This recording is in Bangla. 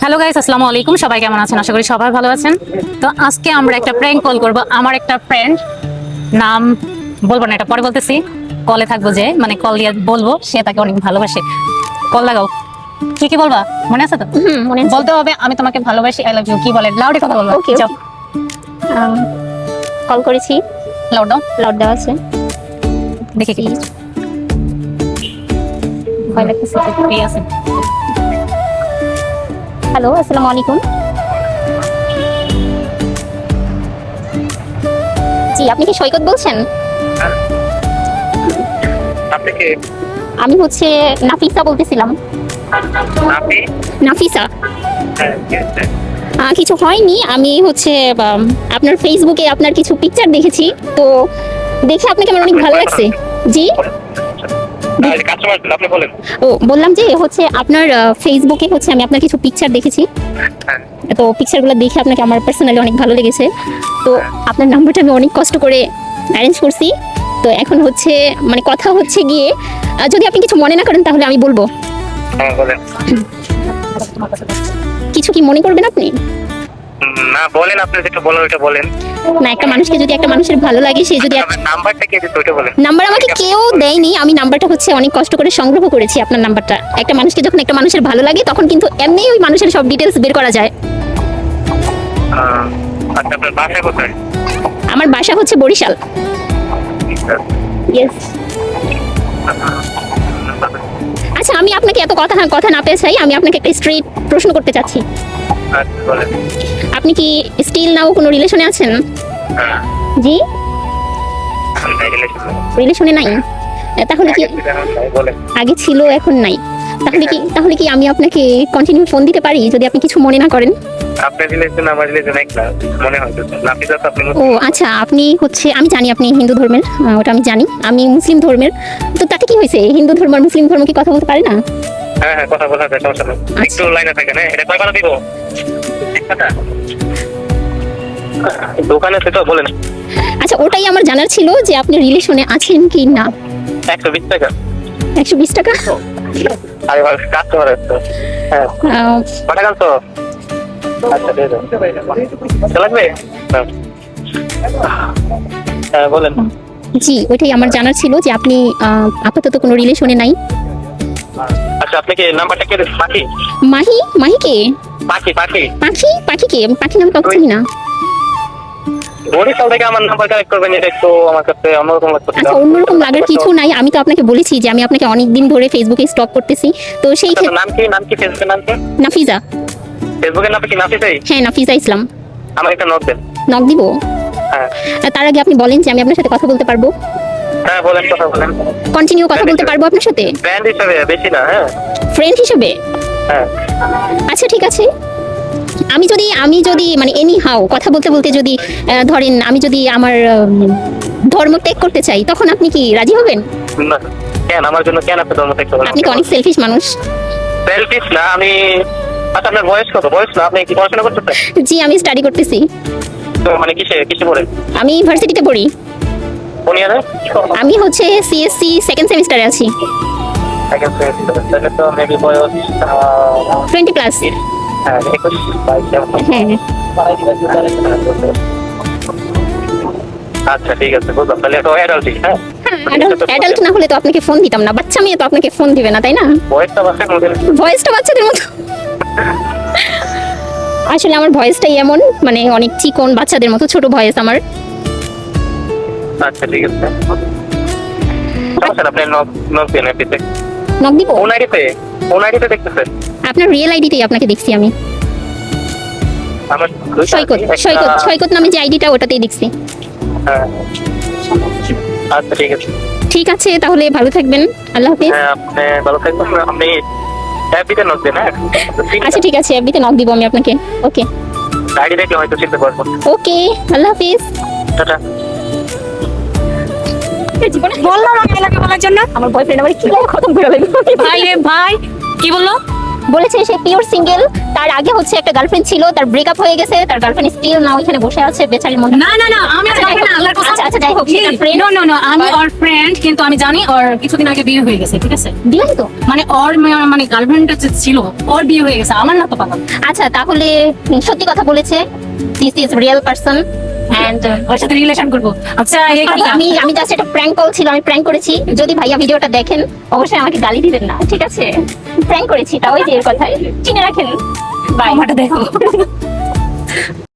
হ্যালো গাইস, আসসালামু আলাইকুম। সবাই কেমন আছেন? আশা করি সবাই ভালো আছেন। তো আজকে আমরা একটা প্র্যাঙ্ক কল করব। আমার একটা ফ্রেন্ড, নাম বলবো না, এটা পরে বলতেছি। কলে থাকবো, যে মানে কল দিয়ে বলবো সে তাকে অনেক ভালোবাসে। কল লাগাও। কি কি বলবা, মনে আছে তো? মনে আছে। বলতে হবে আমি তোমাকে ভালোবাসি, আই লাভ ইউ। কি বলে? লাউডে কথা বলবো। Okay, যাও, কল করেছি, লাউড দাও। লাউড দেওয়া আছে। দেখি কি ভয় লাগতেছে। কি আছে। হ্যালো, আসসালামু আলাইকুম। জি, আপনি কি সৈকত বলছেন? আপনি কে? আমি হচ্ছে নাফিসা বলতেছিলাম। আপনি? নাফিসা। হ্যাঁ, কি হচ্ছে? কিছু হয়নি, আমি হচ্ছে আপনার ফেসবুকে আপনার কিছু পিকচার দেখেছি, তো দেখে আপনাকে আমার অনেক ভালো লাগছে। জি, কাস্টমার আপনি বলেন। বললাম যে হচ্ছে আপনার ফেসবুকে হচ্ছে আমি আপনার কিছু পিকচার দেখেছি, হ্যাঁ, তো পিকচারগুলো দেখে আপনাকে আমার পার্সোনালি অনেক ভালো লেগেছে। তো আপনার নাম্বারটা আমি অনেক কষ্ট করে অ্যারেঞ্জ করছি। তো এখন হচ্ছে মানে কথা হচ্ছে গিয়ে, যদি আপনি কিছু মনে না করেন তাহলে আমি বলবো। হ্যাঁ বলেন। কিছু কি মনে করবেন আপনি? না বলেন, আপনি যেটা বলেন ওইটা বলেন। না, একটা মানুষকে যদি একটা মানুষের ভালো লাগে, সে যদি আপনার নাম্বারটা কে দিতে ওইটা বলেন। নাম্বার আমাকে কেউ দেয়নি, আমি নাম্বারটা হচ্ছে অনেক কষ্ট করে সংগ্রহ করেছি। আপনার নাম্বারটা, একটা মানুষকে যখন একটা মানুষের ভালো লাগে তখন কিন্তু এমনিই ওই মানুষের সব ডিটেলস বের করা যায়। আচ্ছা, আপনার বাসা কোথায়? আমার বাসা হচ্ছে বরিশাল। ইয়েস। আচ্ছা, আমি আপনাকে এত কথা কথা না পেয়ে চাই, আমি আপনাকে একটা স্ট্রেট প্রশ্ন করতে চাচ্ছি। আচ্ছা বলেন। আপনি কি স্টিল নাও কোনো রিলেশনে আছেন? হ্যাঁ, জি, আমি নাই রিলেশন। রিলেশনে নাই। তাহলে কি বলেন। আগে ছিল এখন নাই? তাহলে কি আমি আপনাকে কন্টিনিউ ফোন দিতে পারি যদি আপনি কিছু মনে না করেন? আপনার রিলেশন আমার রিলেশন এক না মনে হয় তো। নাফিসা তো আপনি ও আচ্ছা, আপনি হচ্ছে, আমি জানি আপনি হিন্দু ধর্মের, ওটা আমি জানি। আমি মুসলিম ধর্মের, তো তাতে কি হয়েছে? হিন্দু ধর্ম আর মুসলিম ধর্ম কি কথা বলতে পারে না? হ্যাঁ হ্যাঁ, কথা বলা যায়, সমস্যা নেই। একটু লাইনে থাকেন। হ্যাঁ, এটা কয় বানা দিব? দোকানে সেটা বলেন। আচ্ছা, ওটাই আমার জানার ছিল যে আপনি রিলেশনে আছেন কি না। 120 টাকা। 120 টাকা? আরে ভাই, কাস্টমার আছে। হ্যাঁ, কটা গান তো? আচ্ছা দিয়ে দাও। আচ্ছা, লাগবে? হ্যাঁ বলেন। জি, ওইটাই আমার জানার ছিল যে আপনি আপাতত কোনো রিলেশনে নাই। আচ্ছা, আপনি কি নাম্বারটা কে দিয়েছেন? পাখি? মাহি কে? পাখি পাখি পাখি কে? আমি পাখি নামে কাউকে চিনি না। বরিশাল থেকে আমার নাম্বার কালেক্ট করবেন, এটা একটু আমার কাছে অন্যরকম লাগছে। আচ্ছা, অন্যরকম লাগার কিছু নাই, আমি তো আপনাকে বলেছি যে আমি আপনাকে অনেকদিন ধরে ফেসবুকে স্টক করতেছি, তো সেই আপনার নাম কি? নাম কি? ফেসবুকের নাম কি? নাফিজা। ফেসবুকের নাম কি নাফিসাই? হ্যাঁ, নাফিজা ইসলাম। আমার একটা নোট দেন। নক দিব? হ্যাঁ তার আগে আপনি বলেন যে আমি আপনার সাথে কথা বলতে পারবো, হ্যাঁ বলেন, কথা বলেন। কন্টিনিউ কথা বলতে পারবো আপনার সাথে ব্র্যান্ড হিসাবে, বেশি না। হ্যাঁ ফ্রেন্ড হিসেবে? হ্যাঁ। আচ্ছা ঠিক আছে, আমি যদি মানে এনি হাউ কথা বলতে বলতে যদি ধরেন আমি যদি আমার ধর্ম ত্যাগ করতে চাই, তখন আপনি কি রাজি হবেন? না, কেন আমার জন্য কেন আপনি ধর্ম ত্যাগ করবেন? আপনি তো অনেক সেলফিশ মানুষ। সেলফিশ না আমি। আচ্ছা, আপনার বয়স কত? বয়স না, আপনি কি পড়াশোনা করতেছেন? জি, আমি স্টাডি করতেছি। তো মানে কিসে পড়েন? আমি ইউনিভার্সিটিতে পড়ি। কোন ইয়ারে? আমি হচ্ছে সিএসসি সেকেন্ড সেমিস্টারে আছি। Second semester. তাহলে তো মেবি বয়স 20 প্লাস। হ্যাঁ 21 22। হ্যাঁ। আচ্ছা ঠিক আছে, বুঝলাম। তাহলে তো অ্যাডাল্টই। হ্যাঁ, অ্যাডাল্ট না হলে তো আপনাকে ফোন দিতাম না, বাচ্চা মেয়ে তো আপনাকে ফোন দিবে না, তাই না? বয়সটা বাচ্চার মধ্যে। ভয়েসটা বাচ্চাদের মতো। আসলে আমার ভয়েসটাই এমন, মানে অনেক চিকন বাচ্চাদের মতো ছোট ভয়েস আমার। আচ্ছা ঠিক আছে, সমস্যা না। আপনি নক দেন এপিতে। নক দিব? কোন আইডিতে দেখতেছেন? আপনার রিয়েল আইডিতেই আপনাকে দেখছি আমি। আমার সৈকত নামে যে আইডিটা, ওটাতেই দেখছি। হ্যাঁ আচ্ছা ঠিক আছে। ঠিক আছে, তাহলে ভালো থাকবেন, আল্লাহ হাফেজ। হ্যাঁ, আপনি ভালো থাকবেন। আপনি এপিতে নক দেন। হ্যাঁ আচ্ছা ঠিক আছে, এফবিতে নক দিব আমি আপনাকে। ওকে আইডি দেখলে হয়তো চিনতে পারবো। ওকে, আল্লাহ হাফেজ। টাটা। জীবনে বললাম আমি এলাকা বলার জন্য, আমার বয়ফ্রেন্ড আমার কি খতম করে দিল। ভাই রে ভাই, কি বললো? বলেছে সে পিওর সিঙ্গেল, তার আগে হচ্ছে একটা গার্লফ্রেন্ড ছিল, তার ব্রেকআপ হয়ে গেছে, তার গার্লফ্রেন্ড স্টিল নাও এখানে বসে আছে বেচারির মধ্যে। না না না, আমি আর girlfriend না, আল্লাহর কসম। আচ্ছা যাই হোক, সেটা friend। নো নো নো, আমি ওর ফ্রেন্ড, কিন্তু আমি জানি ওর কিছুদিন আগে বিয়ে হয়ে গেছে, ঠিক আছে? বিবাহিত। মানে ওর মানে গার্লফ্রেন্ড ছিল, ওর বিয়ে হয়ে গেছে, আমার না তো পাগল। আচ্ছা তাহলে সত্যি কথা বলেছে, this is real person and ওর সাথে রিলেশন করবো। আচ্ছা এই কথা, আমি জাস্ট একটা প্র্যাঙ্ক কল ছিল, আমি প্র্যাঙ্ক করেছি। যদি ভাইয়া ভিডিওটা দেখেন অবশ্যই আমাকে গালি দিবেন না, ঠিক আছে? প্র্যাঙ্ক করেছি, তাও এই যে এর কথাই চিনে রাখেন। বাই। আমারটা দেখো।